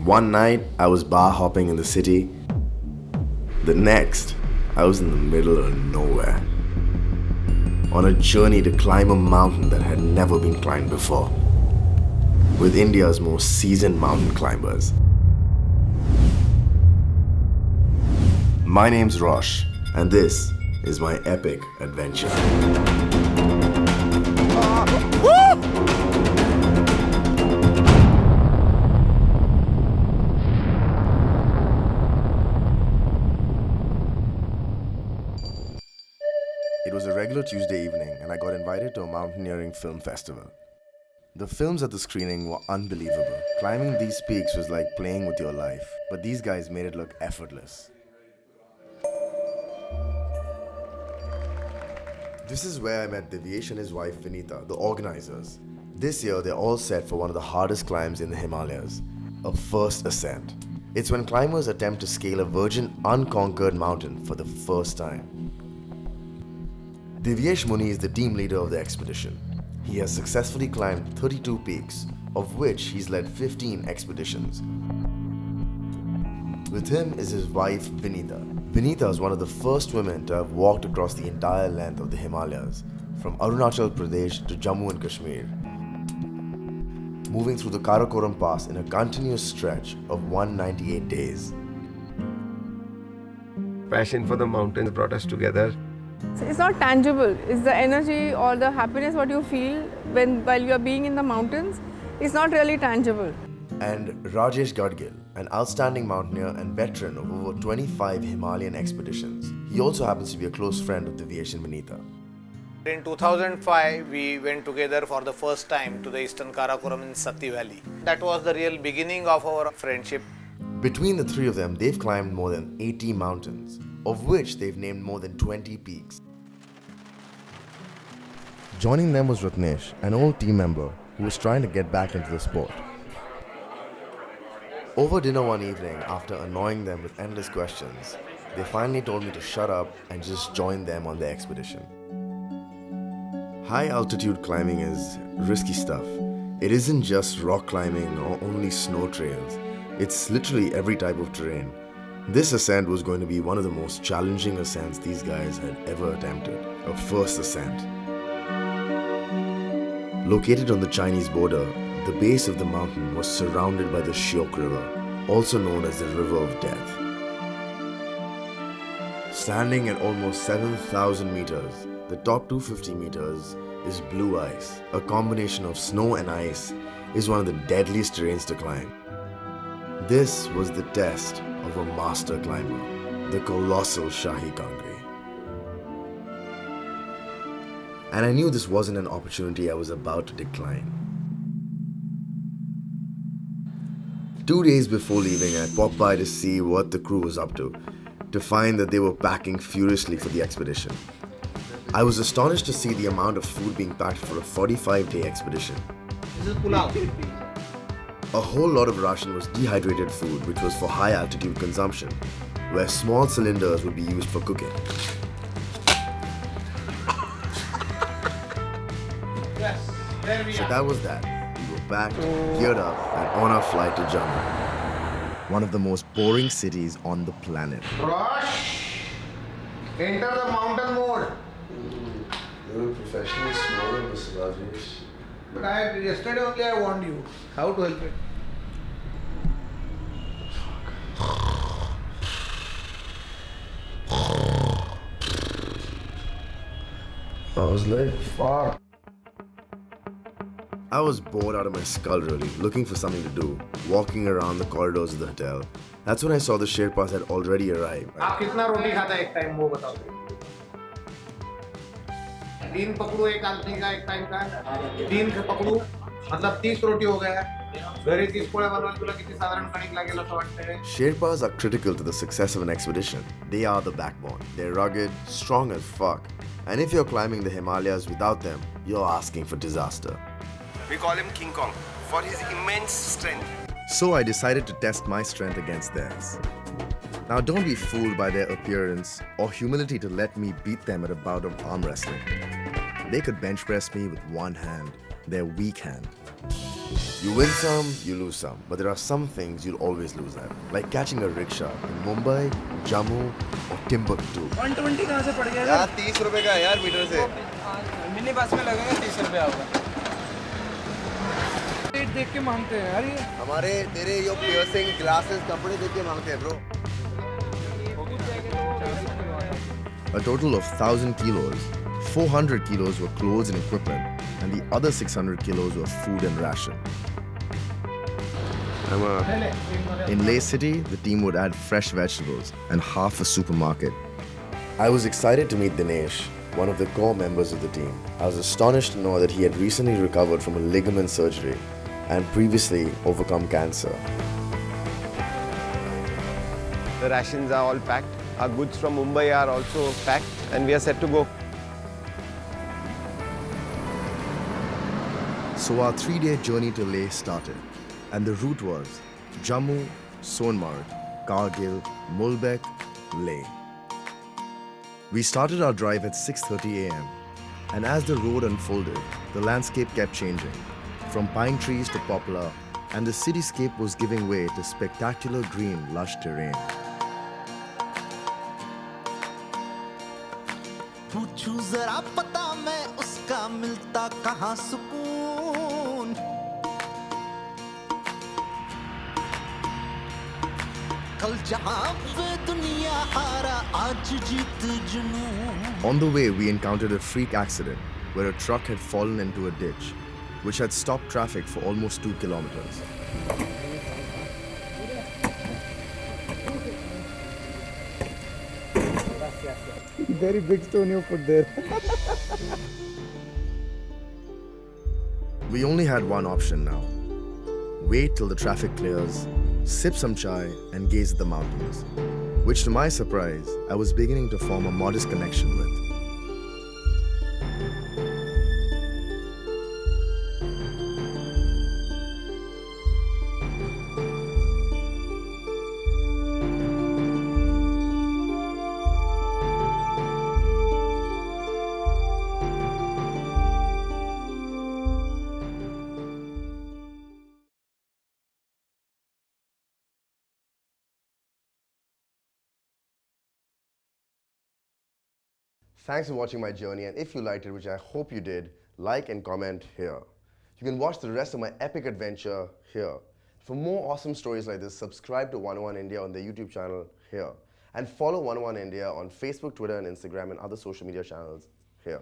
One night, I was bar hopping in the city. The next, I was in the middle of nowhere, on a journey to climb a mountain that had never been climbed before, with India's most seasoned mountain climbers. My name's Rosh, and this is my epic adventure. It was a regular Tuesday evening, and I got invited to a mountaineering film festival. The films at the screening were unbelievable. Climbing these peaks was like playing with your life, but these guys made it look effortless. This is where I met Divyesh and his wife Vineeta, the organizers. This year, they're all set for one of the hardest climbs in the Himalayas, a first ascent. It's when climbers attempt to scale a virgin, unconquered mountain for the first time. Divyesh Muni is the team leader of the expedition. He has successfully climbed 32 peaks, of which he's led 15 expeditions. With him is his wife Vineeta. Vineeta is one of the first women to have walked across the entire length of the Himalayas, from Arunachal Pradesh to Jammu and Kashmir, moving through the Karakoram Pass in a continuous stretch of 198 days. Passion for the mountains brought us together. So it's not tangible. It's the energy or the happiness what you feel while you are being in the mountains. It's not really tangible. And Rajesh Gadgil, an outstanding mountaineer and veteran of over 25 Himalayan expeditions. He also happens to be a close friend of Divyesh and Vineeta. In 2005, we went together for the first time to the Eastern Karakoram in Sati Valley. That was the real beginning of our friendship. Between the three of them, they've climbed more than 80 mountains, of which they've named more than 20 peaks. Joining them was Ratnesh, an old team member who was trying to get back into the sport. Over dinner one evening, after annoying them with endless questions, they finally told me to shut up and just join them on their expedition. High altitude climbing is risky stuff. It isn't just rock climbing or only snow trails. It's literally every type of terrain. This ascent was going to be one of the most challenging ascents these guys had ever attempted, a first ascent. Located on the Chinese border, the base of the mountain was surrounded by the Shyok River, also known as the River of Death. Standing at almost 7,000 meters, the top 250 meters is blue ice. A combination of snow and ice is one of the deadliest terrains to climb. This was the test of a master climber, the colossal Shahi Kangri. And I knew this wasn't an opportunity I was about to decline. 2 days before leaving, I popped by to see what the crew was up to find that they were packing furiously for the expedition. I was astonished to see the amount of food being packed for a 45-day expedition. This is pulao. A whole lot of ration was dehydrated food, which was for high altitude consumption, where small cylinders would be used for cooking. Yes, there we So are. that was that. We were packed, geared up, and on our flight to Jammu, one of the most boring cities on the planet. Rosh, enter the mountain mode. You're a professional smoker, Mr. Rajesh. But yesterday only I warned you. How to help it? I was like, fuck. I was bored out of my skull really, looking for something to do, walking around the corridors of the hotel. That's when I saw the Sherpas had already arrived. आप कितना रोटी खाता है एक time वो बताओ. 3 पकड़ू एक आदमी का एक टाइम का. 3 पकड़ू मतलब 30 रोटी हो गया. घरी 30 पोळ्या बनवायला तुला किती साधारण कणिक लागेल असं वाटतंय? Sherpas are critical to the success of an expedition. They are the backbone. They're rugged, strong as fuck. And if you're climbing the Himalayas without them, you're asking for disaster. We call him King Kong for his immense strength. So I decided to test my strength against theirs. Now don't be fooled by their appearance or humility to let me beat them at a bout of arm wrestling. They could bench press me with one hand, their weak hand. You win some, you lose some, but there are some things you'll always lose at, like catching a rickshaw in Mumbai, Jammu or Timbuktu. 120 कहाँ से पड़ गया यार 30 रुपए का है यार metre से। मिनी बस में लगेगा 30 रुपए आपका। रेट देख के मांगते हैं यार ये। हमारे तेरे यो पियर्सिंग ग्लासेस कपड़े देख के मांगते हैं bro. A total of 1,000 kilos, 400 kilos were clothes and equipment, and the other 600 kilos were food and ration. In Leh City, the team would add fresh vegetables and half a supermarket. I was excited to meet Dinesh, one of the core members of the team. I was astonished to know that he had recently recovered from a ligament surgery and previously overcome cancer. The rations are all packed. Our goods from Mumbai are also packed and we are set to go. So our 3-day journey to Leh started, and the route was Jammu, Sonmarg, Kargil, Mulbek, Leh. We started our drive at 6:30 a.m. and as the road unfolded, the landscape kept changing, from pine trees to poplar, and the cityscape was giving way to spectacular green, lush terrain. पूछूं जरा पता मैं उसका मिलता कहाँ सुकून कल जहाँ वे दुनिया हारा आज जीत जुनून. On the way, we encountered a freak accident where a truck had fallen into a ditch, which had stopped traffic for almost 2 kilometers. Very big stone you put there. We only had one option now. Wait till the traffic clears, sip some chai and gaze at the mountains, which to my surprise, I was beginning to form a modest connection with. Thanks for watching my journey, and if you liked it, which I hope you did, like and comment here. You can watch the rest of my epic adventure here. For more awesome stories like this, subscribe to 101 India on the YouTube channel here. And follow 101 India on Facebook, Twitter and Instagram and other social media channels here.